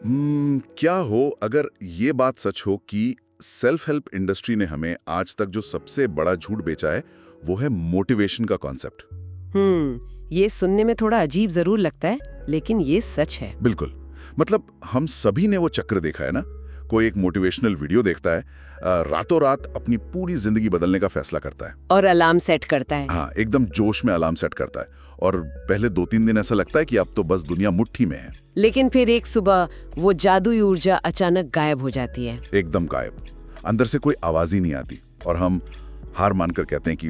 क्या हो अगर ये बात सच हो कि सेल्फ हेल्प इंडस्ट्री ने हमें आज तक जो सबसे बड़ा झूठ बेचा है वो है मोटिवेशन का कॉन्सेप्ट। ये सुनने में थोड़ा अजीब जरूर लगता है, लेकिन ये सच है। बिल्कुल। मतलब हम सभी ने वो चक्र देखा है ना। कोई एक मोटिवेशनल वीडियो देखता है, रातों रात अपनी पूरी जिंदगी बदलने का फैसला करता है और अलार्म सेट करता है। हाँ, एकदम जोश में अलार्म सेट करता है और पहले 2-3 दिन ऐसा लगता है कि अब तो बस दुनिया मुट्ठी में है। लेकिन फिर एक सुबह वो जादुई ऊर्जा अचानक गायब हो जाती है। एकदम गायब। अंदर से कोई आवाज ही नहीं आती और हम हार मानकर कहते हैं कि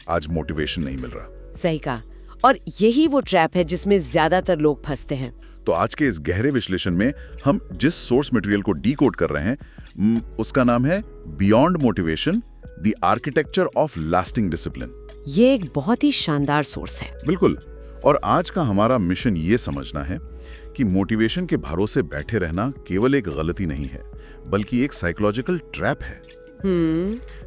आज मोटिवेशन नहीं मिल रहा। सही कहा। और यही वो ट्रैप है जिसमें ज्यादातर लोग फंसते हैं। तो आज के इस गहरे विश्लेषण में हम जिस सोर्स मटेरियल को डीकोड कर रहे हैं उसका नाम है beyond motivation, the architecture of lasting discipline. ये एक बहुत ही शानदार सोर्स है। बिल्कुल। और आज का हमारा मिशन ये समझना है कि मोटिवेशन के भरोसे बैठे रहना केवल एक गलती नहीं है, बल्कि एक साइकोलॉजिकल ट्रैप है।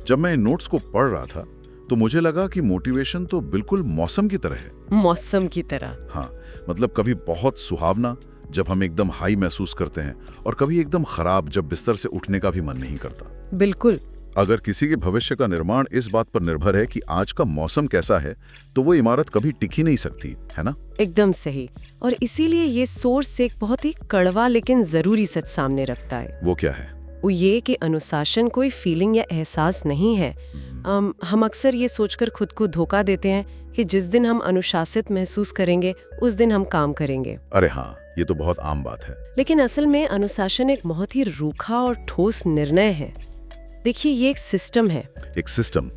जब मैं इन नोट्स को पढ़ रहा था तो मुझे लगा कि मोटिवेशन तो बिल्कुल मौसम की तरह है। मौसम की तरह? हाँ, मतलब कभी बहुत सुहावना जब हम एकदम हाई महसूस करते हैं और कभी एकदम खराब जब बिस्तर से उठने का भी मन नहीं करता। बिल्कुल। अगर किसी के भविष्य का निर्माण इस बात पर निर्भर है कि आज का मौसम कैसा है, तो वो इमारत कभी टिक ही नहीं सकती, है ना? एकदम सही। और इसीलिए ये सोर्स एक बहुत ही कड़वा लेकिन जरूरी सच सामने रखता है। वो क्या है? वो ये कि अनुशासन कोई फीलिंग या एहसास नहीं है। हम अक्सर ये सोचकर खुद को धोखा देते हैं कि जिस दिन हम अनुशासित महसूस करेंगे उस दिन हम काम करेंगे। अरे हाँ, ये तो बहुत आम बात है। लेकिन असल में अनुशासन एक बहुत ही रूखा और ठोस निर्णय है। देखिए, ये एक सिस्टम है। एक सिस्टम?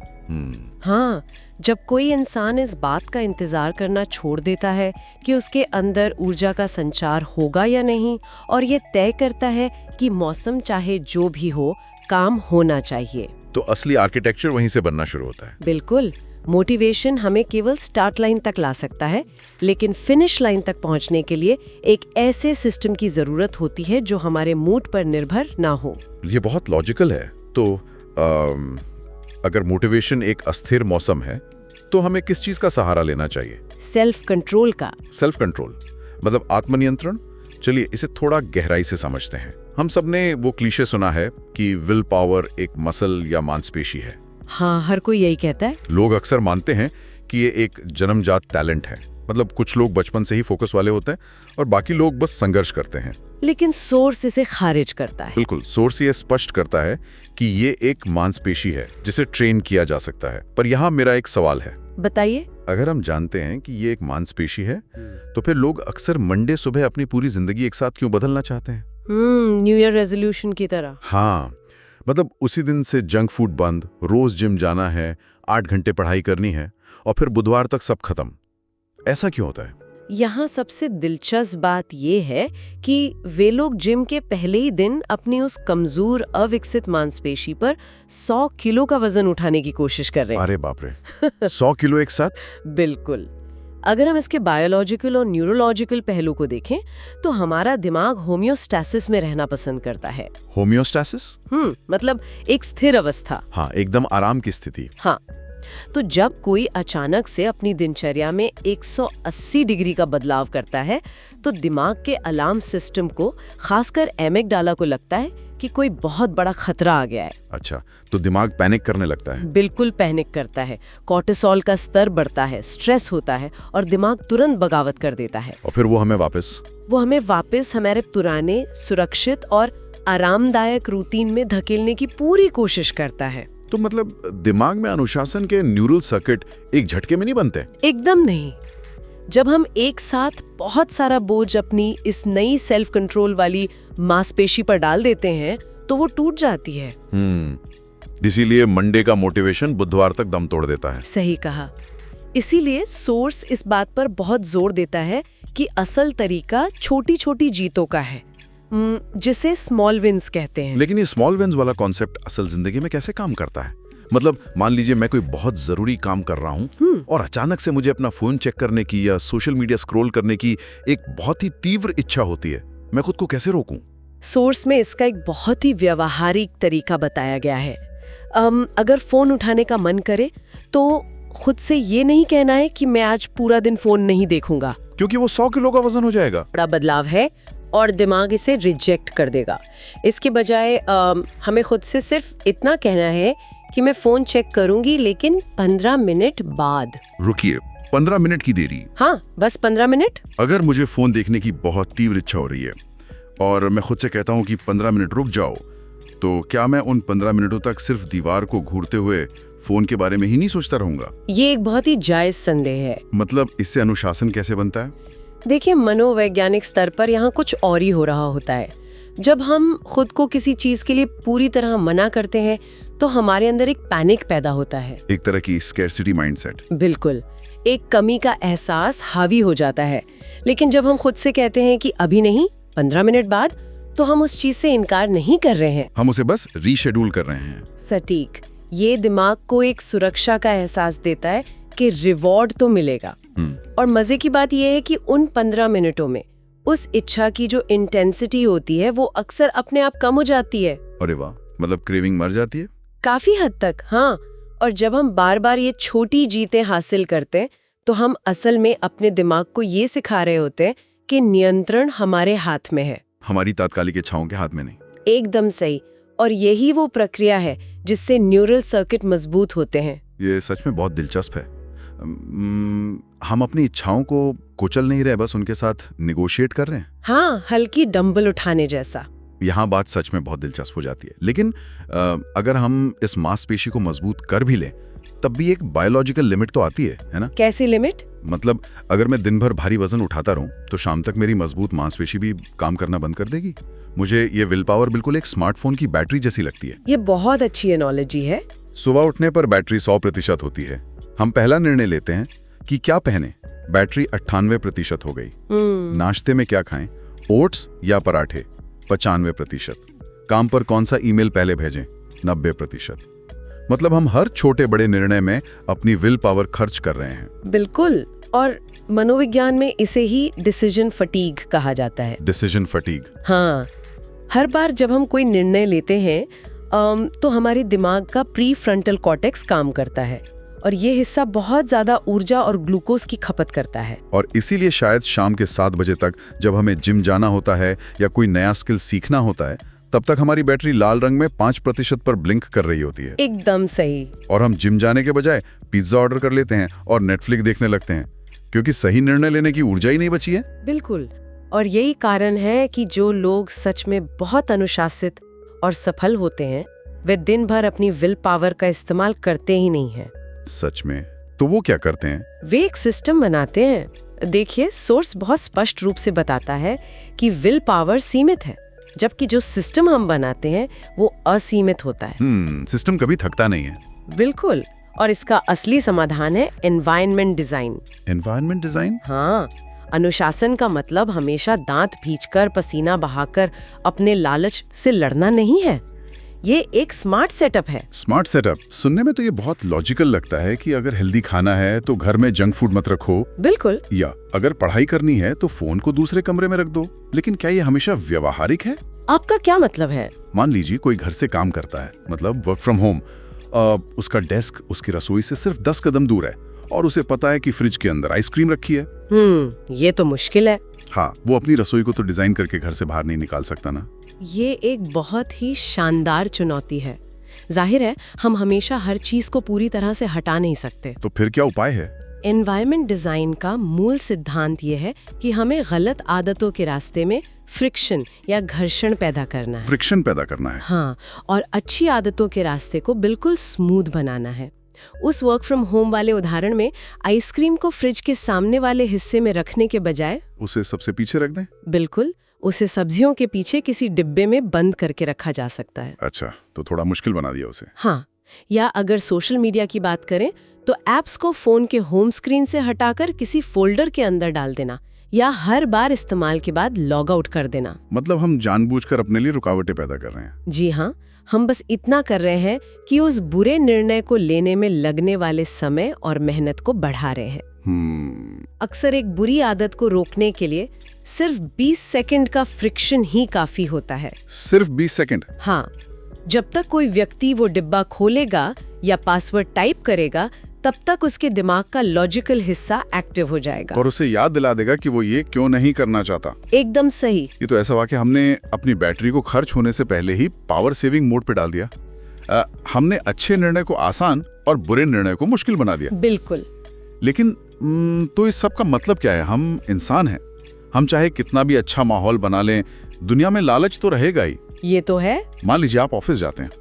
हाँ, जब कोई इंसान इस बात का इंतजार करना छोड़ देता है कि उसके अंदर ऊर्जा का संचार होगा या नहीं, और ये तय करता है कि मौसम चाहे जो भी हो, काम होना चाहिए, तो असली आर्किटेक्चर वहीं से बनना शुरू होता है। बिल्कुल। मोटिवेशन हमें केवल स्टार्ट लाइन तक ला सकता है, लेकिन फिनिश लाइन तक पहुंचने के लिए एक ऐसे सिस्टम की जरूरत होती है जो हमारे मूड पर निर्भर ना हो। ये बहुत लॉजिकल है। तो अगर मोटिवेशन एक अस्थिर मौसम है तो हमें किस चीज का सहारा लेना चाहिए? सेल्फ कंट्रोल का। सेल्फ कंट्रोल मतलब आत्मनियंत्रण। चलिए इसे थोड़ा गहराई से समझते हैं। हम सबने वो क्लीशे सुना है कि विल पावर एक मसल या मांसपेशी है। हाँ, हर कोई यही कहता है। लोग अक्सर मानते हैं कि ये एक जन्मजात टैलेंट है। मतलब कुछ लोग बचपन से ही फोकस वाले होते हैं और बाकी लोग बस संघर्ष करते हैं। लेकिन सोर्स इसे खारिज करता है। बिल्कुल, सोर्स ये स्पष्ट करता है कि ये एक मांसपेशी है जिसे ट्रेन किया जा सकता है। पर यहाँ मेरा एक सवाल है। बताइए। अगर हम जानते हैं कि ये एक मांसपेशी है, तो फिर लोग अक्सर मंडे सुबह अपनी पूरी जिंदगी एक साथ क्यों बदलना चाहते हैं? न्यू ईयर रेजोल्यूशन की तरह। हाँ, मतलब उसी दिन से जंक फूड बंद, रोज जिम जाना है, 8 घंटे पढ़ाई करनी है और फिर बुधवार तक सब खत्म। ऐसा क्यों होता है? यहाँ सबसे दिलचस्प बात यह है कि वे लोग जिम के पहले ही दिन अपनी उस कमजोर अविकसित मांसपेशी पर 100 किलो का वजन उठाने की कोशिश कर रहे हैं। अरे बाप रे, 100 किलो एक साथ? बिल्कुल। अगर हम इसके बायोलॉजिकल और न्यूरोलॉजिकल पहलू को देखें तो हमारा दिमाग होमियोस्टैसिस में रहना पसंद करता है। होमियोस्टैसिस? मतलब एक स्थिर अवस्था। हाँ, एकदम आराम की स्थिति। हाँ, तो जब कोई अचानक से अपनी दिनचर्या में 180 डिग्री का बदलाव करता है तो दिमाग के अलार्म सिस्टम को, खासकर एमिगडाला को लगता है कि कोई बहुत बड़ा खतरा आ गया है। अच्छा, तो दिमाग पैनिक करने लगता है? बिल्कुल पैनिक करता है। कॉर्टिसोल का स्तर बढ़ता है, स्ट्रेस होता है और दिमाग तुरंत बगावत कर देता है। और फिर वो हमें वापस हमारे पुराने, सुरक्षित और आरामदायक रूटीन में धकेलने की पूरी कोशिश करता है। तो मतलब दिमाग में अनुशासन के न्यूरल सर्किट एक झटके में नहीं बनते? एकदम नहीं। जब हम एक साथ बहुत सारा बोझ अपनी इस नई सेल्फ कंट्रोल वाली मांसपेशी पर डाल देते हैं तो वो टूट जाती है। इसीलिए मंडे का मोटिवेशन बुधवार तक दम तोड़ देता है। सही कहा। इसीलिए सोर्स इस बात पर बहुत जोर देता है कि असल तरीका छोटी छोटी जीतों का है, जिसे स्मॉल विंस कहते हैं। लेकिन ये स्मॉल विंस वाला कॉन्सेप्ट असल जिंदगी में कैसे काम करता है? मतलब मान लीजिए मैं कोई बहुत जरूरी काम कर रहा हूँ और अचानक से मुझे अपना फोन चेक करने की या सोशल मीडिया स्क्रॉल करने की एक बहुत ही तीव्र इच्छा होती है। मैं खुद को कैसे रोकूं? सोर्स में इसका एक बहुत ही व्यवहारिक तरीका बताया गया है। अगर फोन उठाने का मन करे तो खुद से ये नहीं कहना है कि मैं आज पूरा दिन फोन नहीं देखूंगा, क्योंकि वो 100 किलो का वजन हो जाएगा। बड़ा बदलाव है। और दिमाग इसे रिजेक्ट कर देगा। इसके बजाय हमें खुद से सिर्फ इतना कहना है कि मैं फ़ोन चेक करूंगी लेकिन 15 मिनट बाद। रुकिए, 15 मिनट की देरी? हाँ, बस 15 मिनट। अगर मुझे फ़ोन देखने की बहुत तीव्र इच्छा हो रही है और मैं खुद से कहता हूँ कि 15 मिनट रुक जाओ, तो क्या मैं उन 15 मिनटों तक सिर्फ दीवार को घूरते हुए फ़ोन के बारे में ही नहीं सोचता रहूंगा? ये एक बहुत ही जायज़ संदेह है। मतलब इससे अनुशासन कैसे बनता है? देखिए, मनोवैज्ञानिक स्तर पर यहाँ कुछ और ही हो रहा होता है। जब हम खुद को किसी चीज़ के लिए पूरी तरह मना करते हैं तो हमारे अंदर एक पैनिक पैदा होता है, एक तरह की स्कैरसिटी माइंडसेट। बिल्कुल, एक कमी का एहसास हावी हो जाता है। लेकिन जब हम खुद से कहते हैं कि अभी नहीं, 15 मिनट बाद, तो हम उस चीज से इनकार नहीं कर रहे हैं, हम उसे बस रीशेड्यूल कर रहे हैं। सटीक। ये दिमाग को एक सुरक्षा का एहसास देता है कि रिवॉर्ड तो मिलेगा। और मजे की बात यह है कि उन 15 मिनटों में उस इच्छा की जो इंटेंसिटी होती है वो अक्सर अपने आप कम हो जाती है। अरे वाह, मतलब क्रेविंग मर जाती है? काफी हद तक, हाँ। और जब हम बार बार ये छोटी जीतें हासिल करते हैं तो हम असल में अपने दिमाग को ये सिखा रहे होते हैं कि नियंत्रण हमारे हाथ में है, हमारी तात्कालिक इच्छाओं के हाथ में नहीं। एकदम सही। और यही वो प्रक्रिया है जिससे न्यूरल सर्किट मजबूत होते हैं। ये सच में बहुत दिलचस्प है। हम अपनी इच्छाओं को कुचल नहीं रहे, बस उनके साथ निगोशिएट कर रहे हैं। हाँ, हल्की डंबल उठाने जैसा। यहाँ बात सच में बहुत दिलचस्प हो जाती है। लेकिन अगर हम इस मांसपेशी को मजबूत कर भी लें तब भी एक बायोलॉजिकल लिमिट तो आती है ना? कैसी लिमिट? मतलब अगर मैं दिन भर भारी वजन उठाता रहूं तो शाम तक मेरी मजबूत मांसपेशी भी काम करना बंद कर देगी। मुझे ये विल पावर बिल्कुल एक स्मार्टफोन की बैटरी जैसी लगती है। ये बहुत अच्छी एनालॉजी है। सुबह उठने पर बैटरी 100% होती है। हम पहला निर्णय लेते हैं कि क्या पहने, बैटरी 98% हो गई। नाश्ते में क्या खाएं, ओट्स या पराठे, 95%। काम पर कौन सा ईमेल पहले भेजें, 90%। मतलब हम हर छोटे बड़े निर्णय में अपनी विल पावर खर्च कर रहे हैं। बिल्कुल। और मनोविज्ञान में इसे ही डिसीजन फटीग कहा जाता है। Decision fatigue? हाँ, हर बार जब हम कोई निर्णय लेते हैं तो हमारे दिमाग का प्री फ्रंटल कॉर्टेक्स काम करता है और ये हिस्सा बहुत ज्यादा ऊर्जा और ग्लूकोज की खपत करता है। और इसीलिए शायद शाम के 7 बजे तक जब हमें जिम जाना होता है या कोई नया स्किल सीखना होता है तब तक हमारी बैटरी लाल रंग में 5% पर ब्लिंक कर रही होती है। एकदम सही। और हम जिम जाने के बजाय पिज्जा ऑर्डर कर लेते हैं और नेटफ्लिक्स देखने लगते हैं क्योंकि सही निर्णय लेने की ऊर्जा ही नहीं बची है। बिल्कुल। और यही कारण है कि जो लोग सच में बहुत अनुशासित और सफल होते हैं वे दिन भर अपनी विल पावर का इस्तेमाल करते ही नहीं हैं। सच में? तो वो क्या करते हैं? वे एक सिस्टम बनाते हैं। देखिए, सोर्स बहुत स्पष्ट रूप से बताता है कि विल पावर सीमित है जबकि जो सिस्टम हम बनाते हैं वो असीमित होता है। सिस्टम कभी थकता नहीं है। बिल्कुल। और इसका असली समाधान है एनवायरनमेंट डिजाइन। Environment design? हाँ, अनुशासन का मतलब हमेशा दांत भींचकर पसीना बहाकर अपने लालच से लड़ना नहीं है। ये एक स्मार्ट सेटअप है। स्मार्ट सेटअप सुनने में तो ये बहुत लॉजिकल लगता है कि अगर हेल्दी खाना है तो घर में जंक फूड मत रखो। बिल्कुल। या अगर पढ़ाई करनी है तो फोन को दूसरे कमरे में रख दो। लेकिन क्या ये हमेशा व्यवहारिक है? आपका क्या मतलब है? मान लीजिए कोई घर से काम करता है, मतलब वर्क फ्रॉम होम। उसका डेस्क उसकी रसोई से सिर्फ 10 कदम दूर है और उसे पता है कि फ्रिज के अंदर आइसक्रीम रखी है। ये तो मुश्किल है। हाँ, वो अपनी रसोई को तो डिजाइन करके घर से बाहर नहीं निकाल सकता ना। ये एक बहुत ही शानदार चुनौती है। जाहिर है हम हमेशा हर चीज को पूरी तरह से हटा नहीं सकते। तो फिर क्या उपाय है? एनवायरनमेंट डिजाइन का मूल सिद्धांत ये है कि हमें गलत आदतों के रास्ते में फ्रिक्शन या घर्षण पैदा करना है। फ्रिक्शन पैदा करना है? हाँ, और अच्छी आदतों के रास्ते को बिल्कुल स्मूथ बनाना है। उस वर्क फ्रॉम होम वाले उदाहरण में आइसक्रीम को फ्रिज के सामने वाले हिस्से में रखने के बजाय उसे सबसे पीछे रख दें। बिल्कुल, उसे सब्जियों के पीछे किसी डिब्बे में बंद करके रखा जा सकता है। अच्छा, तो थोड़ा मुश्किल बना दिया उसे। हाँ, या अगर सोशल मीडिया की बात करें तो एप्स को फोन के होम स्क्रीन से हटाकर किसी फोल्डर के अंदर डाल देना या हर बार इस्तेमाल के बाद लॉग आउट कर देना। मतलब हम जानबूझकर अपने लिए रुकावटें पैदा कर रहे हैं। जी हाँ, हम बस इतना कर रहे हैं कि उस बुरे निर्णय को लेने में लगने वाले समय और मेहनत को बढ़ा रहे हैं। अक्सर एक बुरी आदत को रोकने के लिए सिर्फ 20 सेकंड का फ्रिक्शन ही काफी होता है। सिर्फ 20 सेकंड? हाँ, जब तक कोई व्यक्ति वो डिब्बा खोलेगा या पासवर्ड टाइप करेगा तब तक उसके दिमाग का लॉजिकल हिस्सा एक्टिव हो जाएगा और उसे याद दिला देगा कि वो ये क्यों नहीं करना चाहता। एकदम सही। ये तो ऐसा हुआ कि हमने अपनी बैटरी को खर्च होने से पहले ही पावर सेविंग मोड पे डाल दिया। हमने अच्छे निर्णय को आसान और बुरे निर्णय को मुश्किल बना दिया। बिल्कुल। लेकिन तो इस सब का मतलब क्या है? हम इंसान हैं, हम चाहे कितना भी अच्छा माहौल बना लें, दुनिया में लालच तो रहेगा ही। ये तो है। मान लीजिए आप ऑफिस जाते हैं,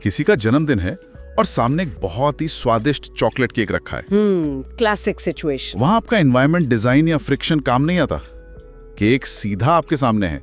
किसी का जन्मदिन है और सामने एक बहुत ही स्वादिष्ट चॉकलेट केक रखा है। Classic situation. वहां आपका एनवायरनमेंट डिजाइन या फ्रिक्शन काम नहीं आता। केक सीधा आपके सामने है।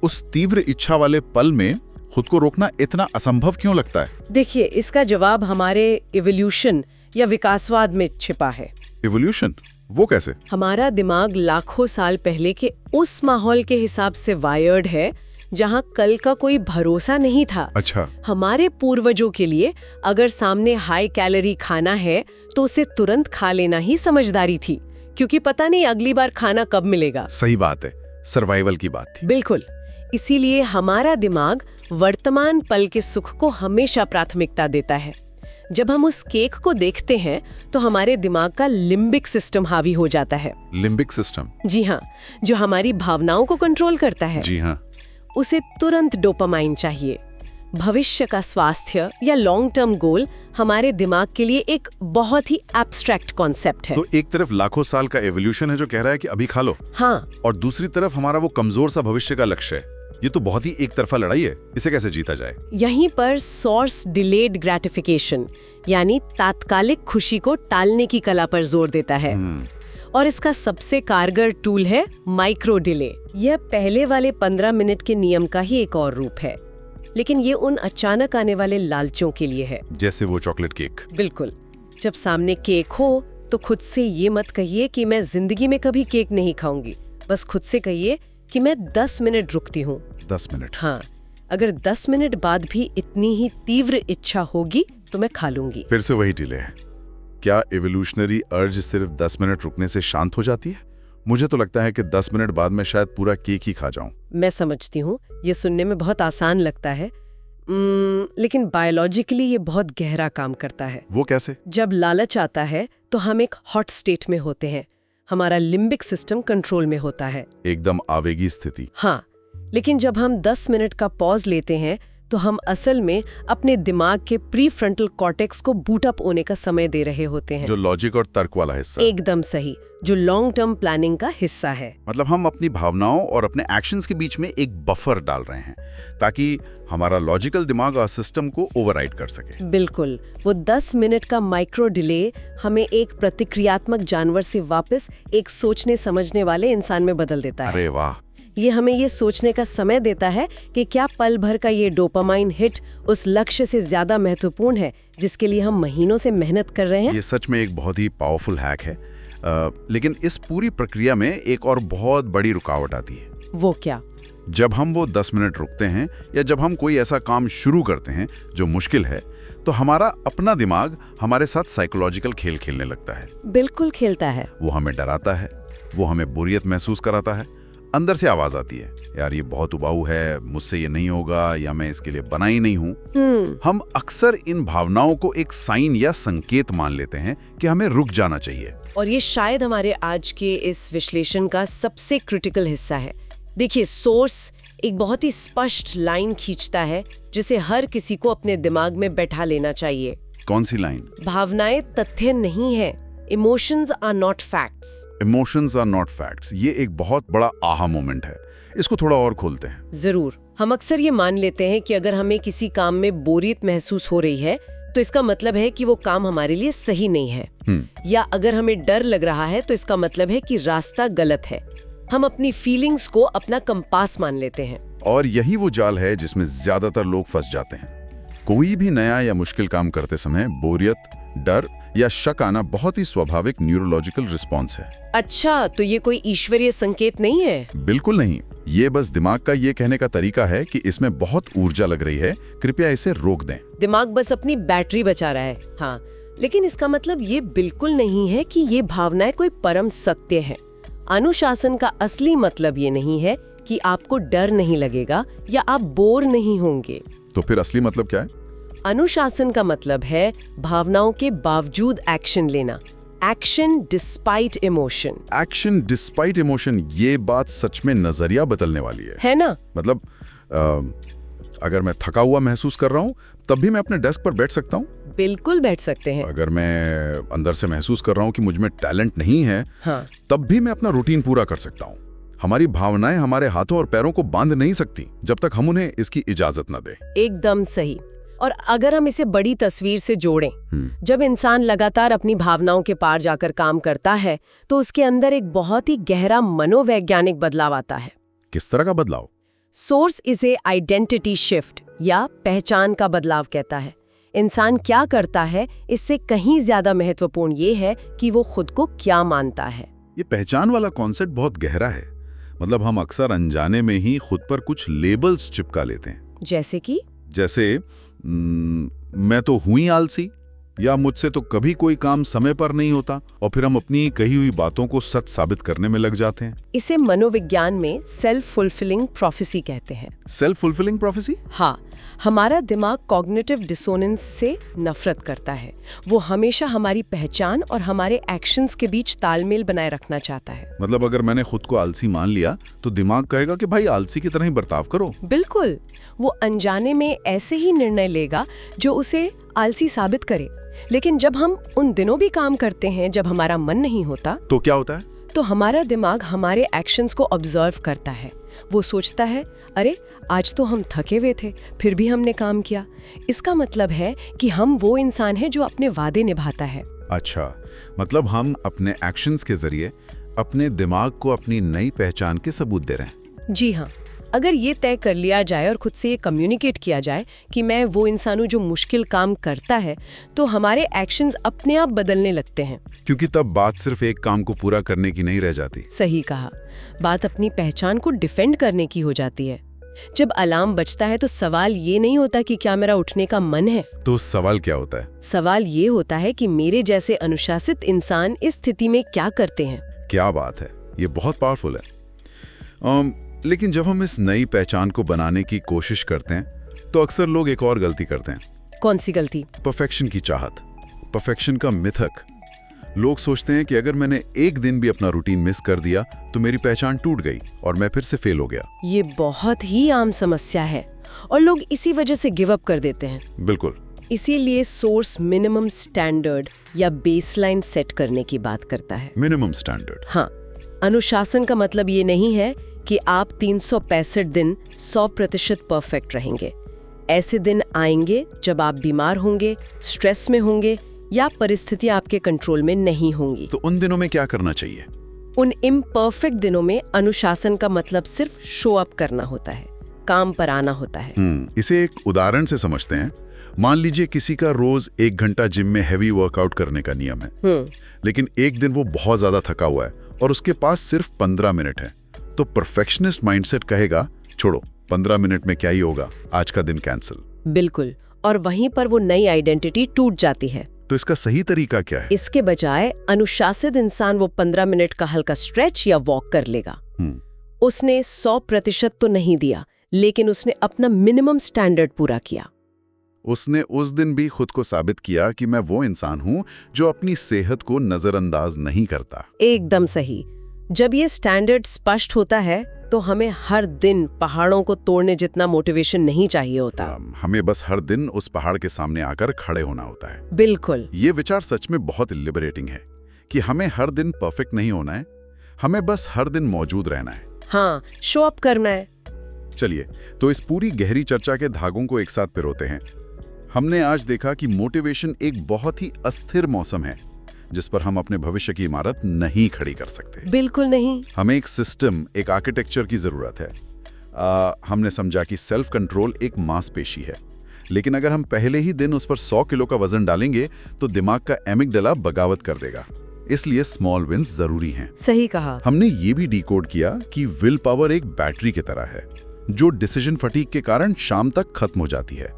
उस तीव्र इच्छा वाले पल में खुद को रोकना इतना असंभव क्यों लगता है? देखिए, इसका जवाब हमारे इवोल्यूशन या विकासवाद में छिपा है। इवोल्यूशन? वो कैसे? हमारा दिमाग लाखों साल पहले के उस माहौल के हिसाब से वायर्ड है जहाँ कल का कोई भरोसा नहीं था। अच्छा। हमारे पूर्वजों के लिए अगर सामने हाई कैलोरी खाना है तो उसे तुरंत खा लेना ही समझदारी थी, क्योंकि पता नहीं अगली बार खाना कब मिलेगा। सही बात है, सर्वाइवल की बात थी। बिल्कुल। इसीलिए हमारा दिमाग वर्तमान पल के सुख को हमेशा प्राथमिकता देता है। जब हम उस केक को देखते हैं तो हमारे दिमाग का लिम्बिक सिस्टम हावी हो जाता है। Limbic system? जी हाँ, जो हमारी भावनाओं को कंट्रोल करता है। जी हाँ। उसे तुरंत डोपामाइन चाहिए। भविष्य का स्वास्थ्य या लॉन्ग टर्म गोल हमारे दिमाग के लिए एक बहुत ही एब्स्ट्रैक्ट कॉन्सेप्ट है। तो एक तरफ लाखों साल का एवोल्यूशन है जो कह रहा है कि अभी खा लो, हाँ, और दूसरी तरफ हमारा वो कमजोर सा भविष्य का लक्ष्य है। ये तो बहुत ही एक तरफा लड़ाई है। इसे कैसे जीता जाए? यहीं पर सोर्स डिलेड ग्रेटिफिकेशन यानी तात्कालिक खुशी को टालने की कला पर जोर देता है। और इसका सबसे कारगर टूल है माइक्रो डिले। यह पहले वाले 15 मिनट के नियम का ही एक और रूप है, लेकिन ये उन अचानक आने वाले लालचों के लिए है। जैसे वो चॉकलेट केक। बिल्कुल। जब सामने केक हो तो खुद से ये मत कहिए कि मैं जिंदगी में कभी केक नहीं खाऊंगी। बस खुद से कहिए कि मैं 10 मिनट रुकती हूँ। 10 मिनट? हाँ, अगर 10 मिनट बाद भी इतनी ही तीव्र इच्छा होगी तो मैं खा लूंगी। फिर से वही डिले है। क्या एवोल्यूशनरी अर्ज सिर्फ 10 मिनट रुकने से शांत हो जाती है? मुझे तो लगता है कि 10 मिनट बाद मैं शायद पूरा केक ही खा जाऊं। मैं समझती हूँ, ये सुनने में बहुत आसान लगता है, लेकिन बायोलॉजिकली ये बहुत गहरा काम करता है। वो कैसे? जब लालच आता है तो हम एक हॉट स्टेट में होते हैं। हमारा लिम्बिक सिस्टम कंट्रोल में होता है। एकदम आवेगी स्थिति। हाँ, लेकिन जब हम 10 मिनट का पॉज लेते हैं तो हम असल में अपने दिमाग के प्री फ्रंटल कॉर्टेक्स को बूट अप होने का समय दे रहे होते हैं। जो लॉजिक और तर्क वाला हिस्सा। एकदम सही, जो लॉन्ग टर्म प्लानिंग का हिस्सा है। मतलब हम अपनी भावनाओं और अपने एक्शंस के बीच में एक बफर डाल रहे हैं ताकि हमारा लॉजिकल दिमाग और सिस्टम को ओवरराइड कर सके। बिल्कुल। वो 10 मिनट का माइक्रो डिले हमें एक प्रतिक्रियात्मक जानवर से वापस एक सोचने समझने वाले इंसान में बदल देता है। अरे वाह। ये हमें ये सोचने का समय देता है कि क्या पल भर का ये डोपामाइन हिट उस लक्ष्य से ज्यादा महत्वपूर्ण है जिसके लिए हम महीनों से मेहनत कर रहे हैं। ये सच में एक बहुत ही पावरफुल हैक है। लेकिन इस पूरी प्रक्रिया में एक और बहुत बड़ी रुकावट आती है। वो क्या? जब हम वो 10 मिनट रुकते हैं या जब हम कोई ऐसा काम शुरू करते हैं जो मुश्किल है, तो हमारा अपना दिमाग हमारे साथ साइकोलॉजिकल खेल खेलने लगता है। बिल्कुल खेलता है। वो हमें डराता है, वो हमें बोरियत महसूस कराता है। अंदर से आवाज आती है, यार ये बहुत उबाऊ है, मुझसे ये नहीं होगा, या मैं इसके लिए बना ही नहीं हूँ। हम अक्सर इन भावनाओं को एक साइन या संकेत मान लेते हैं कि हमें रुक जाना चाहिए। और ये शायद हमारे आज के इस विश्लेषण का सबसे क्रिटिकल हिस्सा है। देखिए, सोर्स एक बहुत ही स्पष्ट लाइन खींचता है जिसे हर किसी को अपने दिमाग में बैठा लेना चाहिए। कौन सी लाइन? भावनाएं तथ्य नहीं है। Emotions are not facts. Emotions are not facts. ये एक बहुत बड़ा आहा मोमेंट है। इसको थोड़ा और खोलते हैं। जरूर। हम अक्सर ये मान लेते हैं कि अगर हमें किसी काम में बोरियत महसूस हो रही है तो इसका मतलब है कि वो काम हमारे लिए सही नहीं है, या अगर हमें डर लग रहा है तो इसका मतलब है कि रास्ता गलत है। हम अपनी फीलिंग्स को अपना कंपास मान लेते हैं। और यही वो जाल है जिसमें ज्यादातर लोग फंस जाते हैं। कोई भी नया या मुश्किल काम करते समय बोरियत, डर या शक आना बहुत ही स्वाभाविक न्यूरोलॉजिकल रिस्पॉन्स है। अच्छा, तो ये कोई ईश्वरीय संकेत नहीं है? बिल्कुल नहीं। ये बस दिमाग का ये कहने का तरीका है कि इसमें बहुत ऊर्जा लग रही है, कृपया इसे रोक दें। दिमाग बस अपनी बैटरी बचा रहा है। हाँ, लेकिन इसका मतलब ये बिल्कुल नहीं है कि ये भावनाएं कोई परम सत्य है। अनुशासन का असली मतलब ये नहीं है कि आपको डर नहीं लगेगा या आप बोर नहीं होंगे। तो फिर असली मतलब क्या है? अनुशासन का मतलब है भावनाओं के बावजूद एक्शन लेना, action despite emotion. Action despite emotion, ये बात सच में नजरिया बदलने वाली है ना? मतलब अगर मैं थका हुआ महसूस कर रहा हूँ तब भी मैं अपने डेस्क पर बैठ सकता हूँ। बिल्कुल बैठ सकते हैं। अगर मैं अंदर से महसूस कर रहा हूँ कि मुझ में टैलेंट नहीं है, हाँ। तब भी मैं अपना रूटीन पूरा कर सकता हूँ। हमारी भावनाएं हमारे हाथों और पैरों को बांध नहीं सकती जब तक हम उन्हें इसकी इजाजत न दें। एकदम सही। और अगर हम इसे बड़ी तस्वीर से जोड़ें, जब इंसान लगातार अपनी भावनाओं के पार जाकर काम करता है तो उसके अंदर एक बहुत ही गहरा मनोवैज्ञानिक बदलाव आता है। किस तरह का बदलाव? सोर्स इसे आइडेंटिटी शिफ्ट या पहचान का बदलाव कहता है। इंसान क्या करता है इससे कहीं ज्यादा महत्वपूर्ण ये है कि वो खुद को क्या मानता है। ये पहचान वाला कॉन्सेप्ट बहुत गहरा है। मतलब हम अक्सर अनजाने में ही खुद पर कुछ लेबल्स चिपका लेते हैं। जैसे मैं तो हुई आलसी, या मुझसे तो कभी कोई काम समय पर नहीं होता, और फिर हम अपनी कही हुई बातों को सच साबित करने में लग जाते हैं। इसे मनोविज्ञान में सेल्फ फुलफिलिंग प्रोफेसी कहते हैं। Self fulfilling prophecy? हाँ, हमारा दिमाग कॉग्निटिव डिसोनेंस से नफरत करता है। वो हमेशा हमारी पहचान और हमारे एक्शंस के बीच तालमेल बनाए रखना चाहता है। मतलब अगर मैंने खुद को आलसी मान लिया तो दिमाग कहेगा कि भाई आलसी की तरह ही बर्ताव करो। बिल्कुल, वो अनजाने में ऐसे ही निर्णय लेगा जो उसे आलसी साबित करे। लेकिन जब हम उन दिनों भी काम करते हैं जब हमारा मन नहीं होता, तो क्या होता है? तो हमारा दिमाग हमारे एक्शंस को ऑब्जर्व करता है। वो सोचता है, अरे आज तो हम थके हुए थे फिर भी हमने काम किया। इसका मतलब है कि हम वो इंसान हैं जो अपने वादे निभाता है। अच्छा, मतलब हम अपने एक्शंस के जरिए अपने दिमाग को अपनी नई पहचान के सबूत दे रहे हैं। जी हाँ, अगर ये तय कर लिया जाए और खुद से ये कम्युनिकेट किया जाए कि मैं वो इंसान हूँ जो मुश्किल काम करता है, तो हमारे एक्शंस अपने आप बदलने लगते हैं। क्योंकि तब बात सिर्फ एक काम को पूरा करने की नहीं रह जाती। सही कहा, बात अपनी पहचान को डिफेंड करने की हो जाती है। जब अलार्म बजता है तो सवाल ये नहीं होता कि क्या मेरा उठने का मन है। तो सवाल क्या होता है? सवाल ये होता है कि मेरे जैसे अनुशासित इंसान इस स्थिति में क्या करते हैं। क्या बात है, ये बहुत पावरफुल है। लेकिन जब हम इस नई पहचान को बनाने की कोशिश करते हैं तो अक्सर लोग एक और गलती करते हैं। कौन सी गलती? परफेक्शन की चाहत, परफेक्शन का मिथक। लोग सोचते हैं कि अगर मैंने एक दिन भी अपना रूटीन मिस कर दिया तो मेरी पहचान टूट गई और मैं फिर से फेल हो गया। ये बहुत ही आम समस्या है और लोग इसी वजह से गिव अप कर देते हैं। बिल्कुल। इसीलिए सोर्स मिनिमम स्टैंडर्ड या बेसलाइन सेट करने की बात करता है। Minimum standard? हाँ, अनुशासन का मतलब ये नहीं है कि आप 365 दिन 100% परफेक्ट रहेंगे। ऐसे दिन आएंगे जब आप बीमार होंगे, स्ट्रेस में होंगे या परिस्थितियां आपके कंट्रोल में नहीं होंगी। तो उन दिनों में क्या करना चाहिए? उन इम्परफेक्ट दिनों में अनुशासन का मतलब सिर्फ शो अप करना होता है, काम पर आना होता है। इसे एक उदाहरण से समझते हैं। मान लीजिए किसी का रोज 1 घंटा जिम में हैवी वर्कआउट करने का नियम है, लेकिन एक दिन वो बहुत ज्यादा थका हुआ है और उसके पास सिर्फ 15 मिनट है। तो परफेक्शनिस्ट माइंडसेट कहेगा, छोड़ो 15 मिनट में क्या ही होगा, आज का दिन कैंसिल। बिल्कुल, और वहीं पर वो नई आइडेंटिटी टूट जाती है। तो इसका सही तरीका क्या है? इसके बजाय अनुशासित इंसान वो 15 मिनट का हल्का स्ट्रेच या वॉक कर लेगा। उसने 100% तो नहीं दिया, लेकिन उसने अपना मिनिमम स्टैंडर्ड पूरा किया। उसने उस दिन भी खुद को साबित किया कि मैं वो इंसान हूं जो अपनी सेहत को नजरअंदाज नहीं करता। एकदम सही। जब ये स्टैंडर्ड स्पष्ट होता है तो हमें हर दिन पहाड़ों को तोड़ने जितना मोटिवेशन नहीं चाहिए होता। हमें बस हर दिन उस पहाड़ के सामने आकर खड़े होना होता है। बिल्कुल। ये विचार सच में बहुत लिबरेटिंग है कि हमें हर दिन परफेक्ट नहीं होना है, हमें बस हर दिन मौजूद रहना है। हाँ, शो अप करना है। चलिए, तो इस पूरी गहरी चर्चा के धागों को एक साथ पिरोते हैं। हमने आज देखा कि मोटिवेशन एक बहुत ही अस्थिर मौसम है जिस पर हम अपने भविष्य की इमारत नहीं खड़ी कर सकते। बिल्कुल नहीं। हमें एक सिस्टम, एक आर्किटेक्चर की जरूरत है। हमने समझा कि सेल्फ कंट्रोल एक मांसपेशी है, लेकिन अगर हम पहले ही दिन उस पर 100 किलो का वजन डालेंगे तो दिमाग का एमिगडाला बगावत कर देगा। इसलिए स्मॉल विंस जरूरी हैं। सही कहा। हमने ये भी डिकोड किया कि विल पावर एक बैटरी की तरह है जो डिसीजन फटीग के कारण शाम तक खत्म हो जाती है।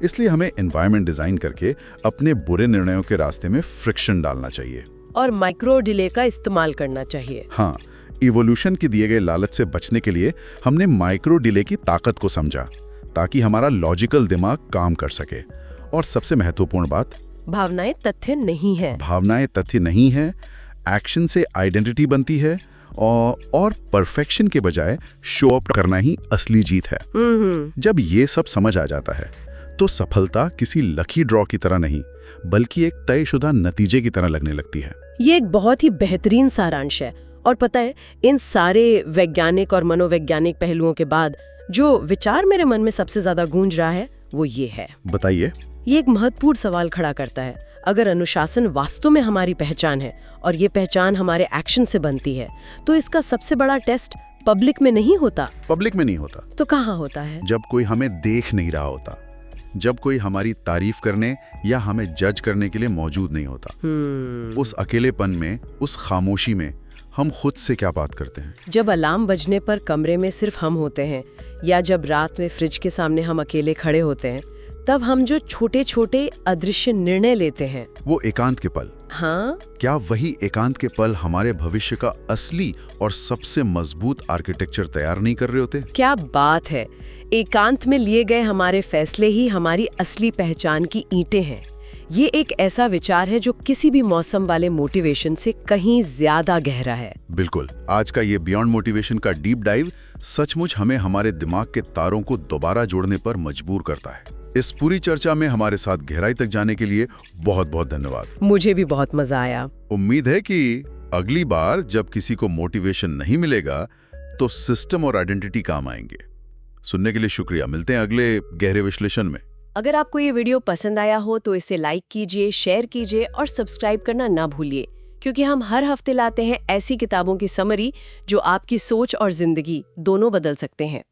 इसलिए हमें एनवायरनमेंट डिजाइन करके अपने बुरे निर्णयों के रास्ते में फ्रिक्शन डालना चाहिए और माइक्रो डिले का इस्तेमाल करना चाहिए। हाँ, इवोल्यूशन के दिए गए लालच से बचने के लिए हमने माइक्रो डिले की ताकत को समझा ताकि हमारा लॉजिकल दिमाग काम कर सके और सबसे महत्वपूर्ण बात, भावनाएं तथ्य नहीं है। भावनाएं तथ्य नहीं है, एक्शन से आइडेंटिटी बनती है और परफेक्शन के बजाय शो अप करना ही असली जीत है। जब ये सब समझ आ जाता है तो सफलता किसी लकी ड्रॉ की तरह नहीं बल्कि एक तयशुदा नतीजे की तरह लगने लगती है। ये एक बहुत ही बेहतरीन सारांश है। और पता है, इन सारे वैज्ञानिक और मनोवैज्ञानिक पहलुओं के बाद जो विचार मेरे मन में सबसे ज्यादा गूंज रहा है वो ये है। बताइए। ये एक महत्वपूर्ण सवाल खड़ा करता है। अगर अनुशासन वास्तव में हमारी पहचान है और ये पहचान हमारे एक्शन से बनती है, तो इसका सबसे बड़ा टेस्ट पब्लिक में नहीं होता। पब्लिक में नहीं होता तो कहाँ होता है? जब कोई हमें देख नहीं रहा होता, जब कोई हमारी तारीफ करने या हमें जज करने के लिए मौजूद नहीं होता। उस अकेलेपन में, उस खामोशी में हम खुद से क्या बात करते हैं। जब अलार्म बजने पर कमरे में सिर्फ हम होते हैं, या जब रात में फ्रिज के सामने हम अकेले खड़े होते हैं, तब हम जो छोटे छोटे अदृश्य निर्णय लेते हैं, वो एकांत के पल। हाँ, क्या वही एकांत के पल हमारे भविष्य का असली और सबसे मजबूत आर्किटेक्चर तैयार नहीं कर रहे होते? क्या बात है। एकांत में लिए गए हमारे फैसले ही हमारी असली पहचान की ईंटें हैं। ये एक ऐसा विचार है जो किसी भी मौसम वाले मोटिवेशन से कहीं ज्यादा गहरा है। बिल्कुल। आज का ये बियॉन्ड मोटिवेशन का डीप डाइव सचमुच हमें हमारे दिमाग के तारों को दोबारा जोड़ने पर मजबूर करता है। इस पूरी चर्चा में हमारे साथ गहराई तक जाने के लिए बहुत बहुत धन्यवाद। मुझे भी बहुत मजा आया। उम्मीद है कि अगली बार जब किसी को मोटिवेशन नहीं मिलेगा तो सिस्टम और आइडेंटिटी काम आएंगे। सुनने के लिए शुक्रिया। मिलते हैं अगले गहरे विश्लेषण में। अगर आपको ये वीडियो पसंद आया हो तो इसे लाइक कीजिए, शेयर कीजिए और सब्सक्राइब करना ना भूलिए, क्योंकि हम हर हफ्ते लाते हैं ऐसी किताबों की समरी जो आपकी सोच और जिंदगी दोनों बदल सकते हैं।